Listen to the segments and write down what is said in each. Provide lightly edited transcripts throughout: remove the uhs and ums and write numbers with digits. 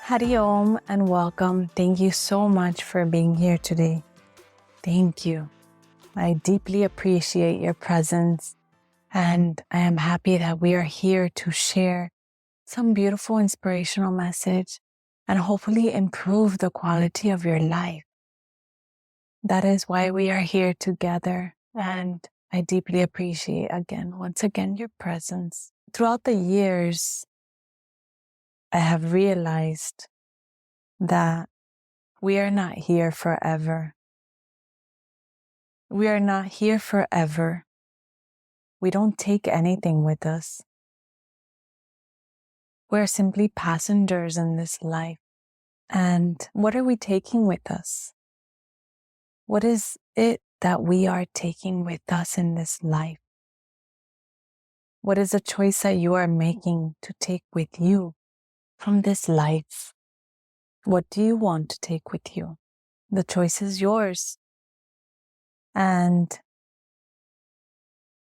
Hari Om and welcome. Thank you so much for being here today. Thank you. I deeply appreciate your presence, and I am happy that we are here to share some beautiful inspirational message and hopefully improve the quality of your life. That is why we are here together, and I deeply appreciate once again your presence. Throughout the years, I have realized that we are not here forever. We are not here forever. We don't take anything with us. We're simply passengers in this life. And what are we taking with us? What is it that we are taking with us in this life? What is the choice that you are making to take with you from this life? What do you want to take with you? The choice is yours. And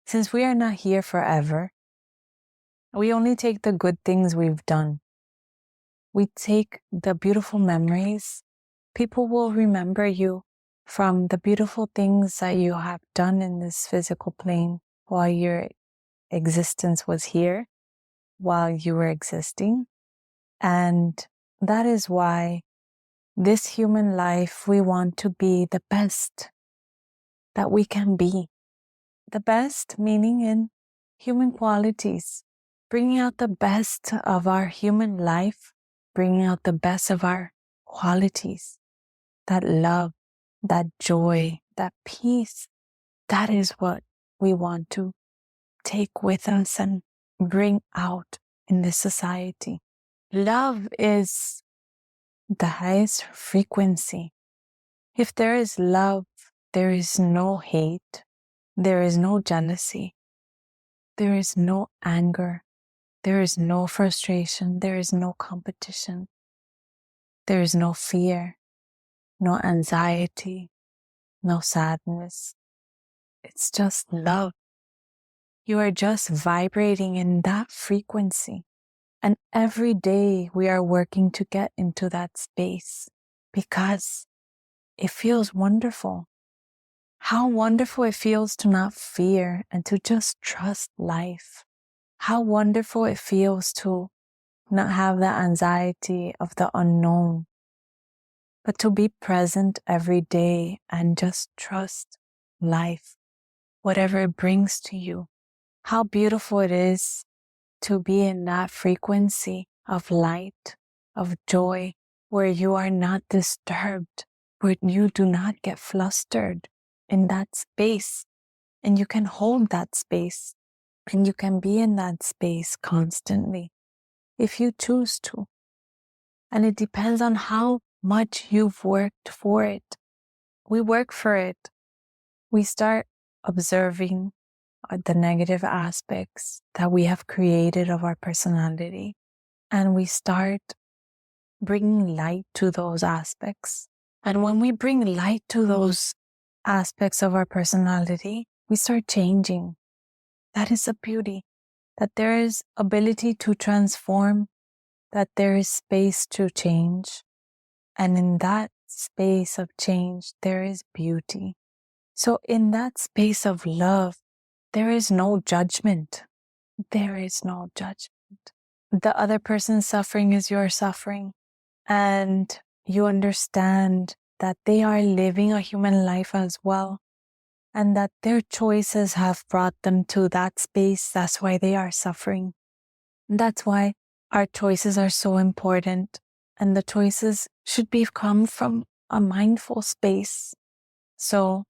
since we are not here forever, we only take the good things we've done. We take the beautiful memories. People will remember you from the beautiful things that you have done in this physical plane while your existence was here, while you were existing. And that is why this human life, we want to be the best that we can be. The best meaning in human qualities, bringing out the best of our human life, bringing out the best of our qualities, that love, that joy, that peace. That is what we want to take with us and bring out in this society. Love is the highest frequency. If there is love, there is no hate, there is no jealousy, there is no anger, there is no frustration, there is no competition, there is no fear, no anxiety, no sadness. It's just love. You are just vibrating in that frequency. And every day we are working to get into that space because it feels wonderful. How wonderful it feels to not fear and to just trust life. How wonderful it feels to not have the anxiety of the unknown, but to be present every day and just trust life, whatever it brings to you. How beautiful it is to be in that frequency of light, of joy, where you are not disturbed, where you do not get flustered in that space, and you can hold that space, and you can be in that space constantly if you choose to. And it depends on how much you've worked for it. We work for it. We start observing the negative aspects that we have created of our personality, and we start bringing light to those aspects. And when we bring light to those aspects of our personality, we start changing. That is the beauty, that there is ability to transform, that there is space to change. And in that space of change, there is beauty. So in that space of love, there is no judgment. There is no judgment. The other person's suffering is your suffering. And you understand that they are living a human life as well, and that their choices have brought them to that space. That's why they are suffering. And that's why our choices are so important, and the choices should come from a mindful space. So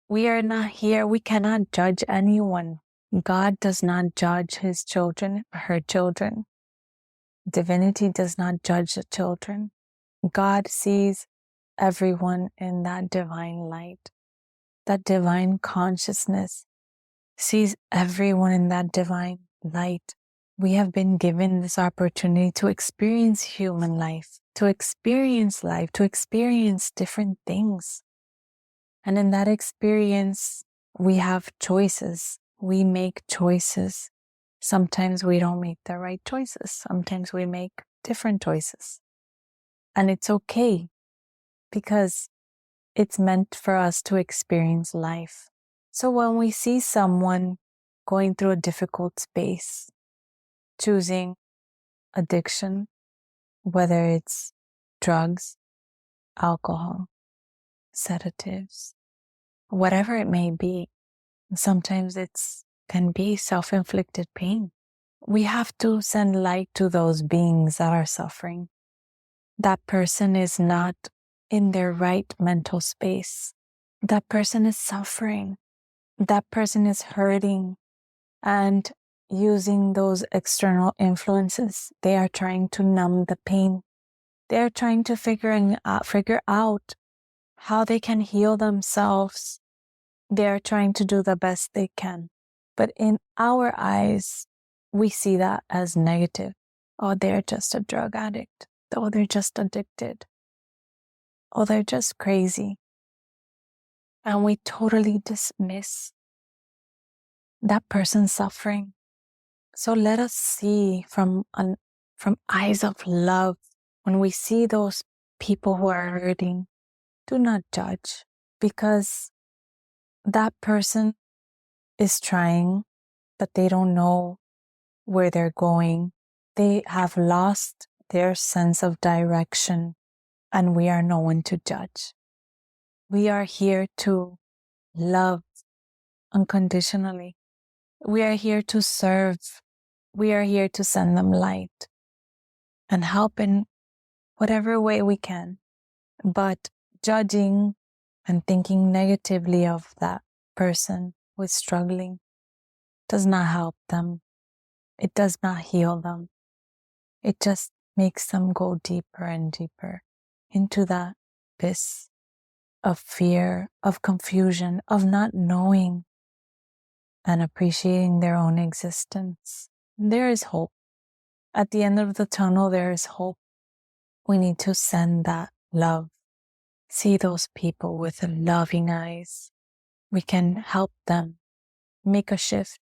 we are not here, we cannot judge anyone. God does not judge his children or her children. Divinity does not judge the children. God sees everyone in that divine light. That divine consciousness sees everyone in that divine light. We have been given this opportunity to experience human life, to experience life, to experience different things. And in that experience, we have choices. We make choices. Sometimes we don't make the right choices. Sometimes we make different choices. And it's okay because it's meant for us to experience life. So when we see someone going through a difficult space, choosing addiction, whether it's drugs, alcohol, sedatives, whatever it may be, sometimes it's can be self-inflicted pain. We have to send light to those beings that are suffering. That person is not in their right mental space. That person is suffering. That person is hurting. And using those external influences, they are trying to numb the pain. They are trying to figure out how they can heal themselves. They are trying to do the best they can. But in our eyes, we see that as negative. Oh, they're just a drug addict. Oh, they're just addicted. Oh, they're just crazy. And we totally dismiss that person's suffering. So let us see from eyes of love. When we see those people who are hurting, do not judge, because that person is trying, but they don't know where they're going. They have lost their sense of direction, and we are no one to judge. We are here to love unconditionally. We are here to serve. We are here to send them light and help in whatever way we can. But judging and thinking negatively of that person who is struggling does not help them. It does not heal them. It just makes them go deeper and deeper into that abyss of fear, of confusion, of not knowing and appreciating their own existence. There is hope. At the end of the tunnel, there is hope. We need to send that love. See those people with loving eyes. We can help them make a shift.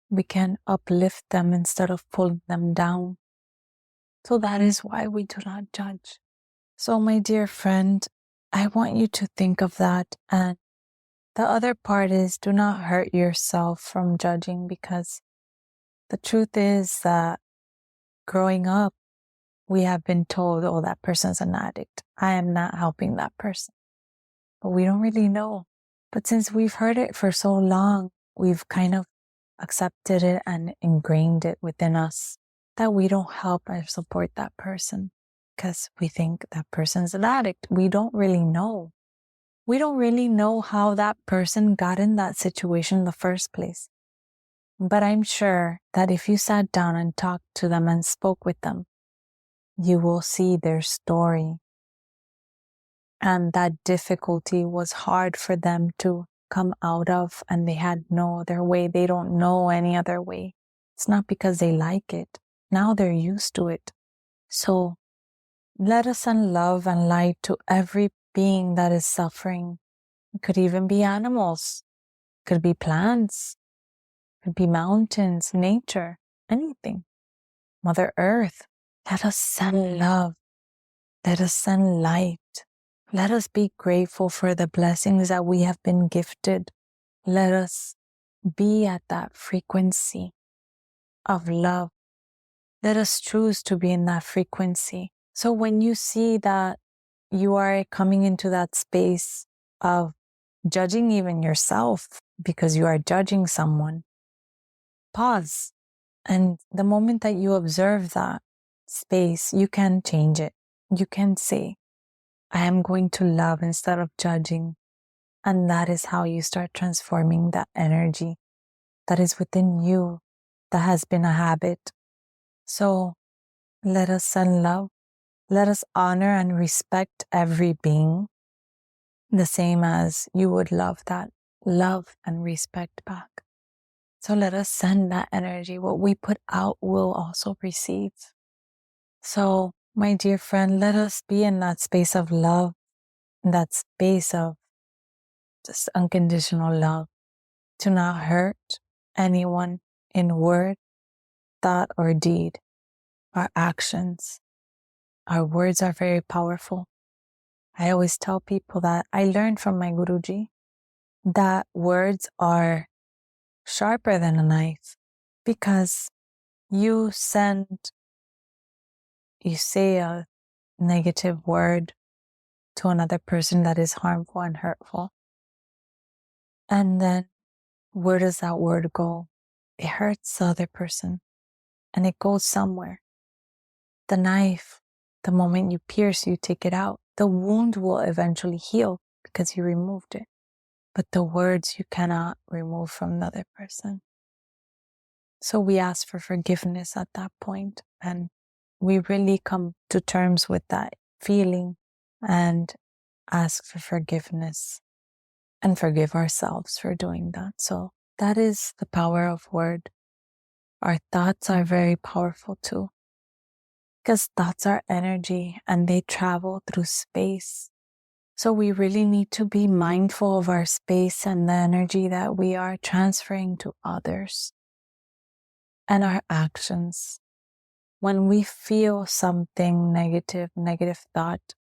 We can uplift them instead of pulling them down. So that is why we do not judge. So my dear friend, I want you to think of that. And the other part is, do not hurt yourself from judging, because the truth is that growing up, we have been told, oh, that person's an addict. I am not helping that person. But we don't really know. But since we've heard it for so long, we've kind of accepted it and ingrained it within us that we don't help or support that person because we think that person's an addict. We don't really know. We don't really know how that person got in that situation in the first place. But I'm sure that if you sat down and talked to them and spoke with them, you will see their story. And that difficulty was hard for them to come out of, and they had no other way. They don't know any other way. It's not because they like it. Now they're used to it. So let us send love and light to every being that is suffering. It could even be animals. It could be plants. It could be mountains, nature, anything. Mother Earth. Let us send love. Let us send light. Let us be grateful for the blessings that we have been gifted. Let us be at that frequency of love. Let us choose to be in that frequency. So when you see that you are coming into that space of judging even yourself because you are judging someone, pause. And the moment that you observe that space, you can change it. You can say, I am going to love instead of judging. And that is how you start transforming that energy that is within you that has been a habit. So let us send love. Let us honor and respect every being the same as you would love that love and respect back. So let us send that energy. What we put out will also receive. So, my dear friend, let us be in that space of love, in that space of just unconditional love, to not hurt anyone in word, thought, or deed, or actions. Our words are very powerful. I always tell people that I learned from my Guruji that words are sharper than a knife, because you say a negative word to another person that is harmful and hurtful. And then where does that word go? It hurts the other person and it goes somewhere. The knife, the moment you pierce, you take it out. The wound will eventually heal because you removed it. But the words you cannot remove from the other person. So we ask for forgiveness at that point, and we really come to terms with that feeling and ask for forgiveness and forgive ourselves for doing that. So that is the power of word. Our thoughts are very powerful too, because thoughts are energy and they travel through space. So we really need to be mindful of our space and the energy that we are transferring to others and our actions. When we feel something negative thought,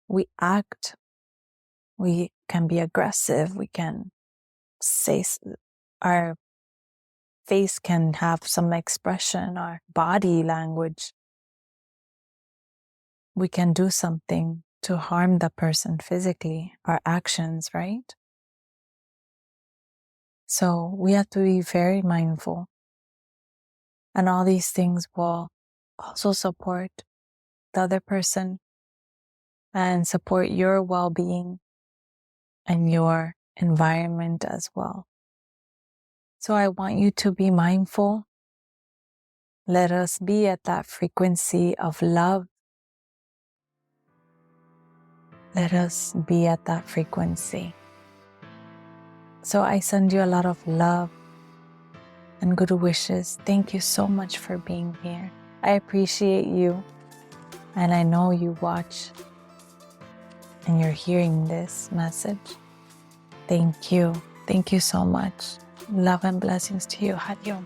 we act. We can be aggressive. We can say, our face can have some expression, our body language. We can do something to harm the person physically, our actions, right? So we have to be very mindful. And all these things will also support the other person and support your well-being and your environment as well. So I want you to be mindful. Let us be at that frequency of love. Let us be at that frequency. So I send you a lot of love and good wishes. Thank you so much for being here. I appreciate you, and I know you watch and you're hearing this message. Thank you. Thank you so much. Love and blessings to you. Hariom.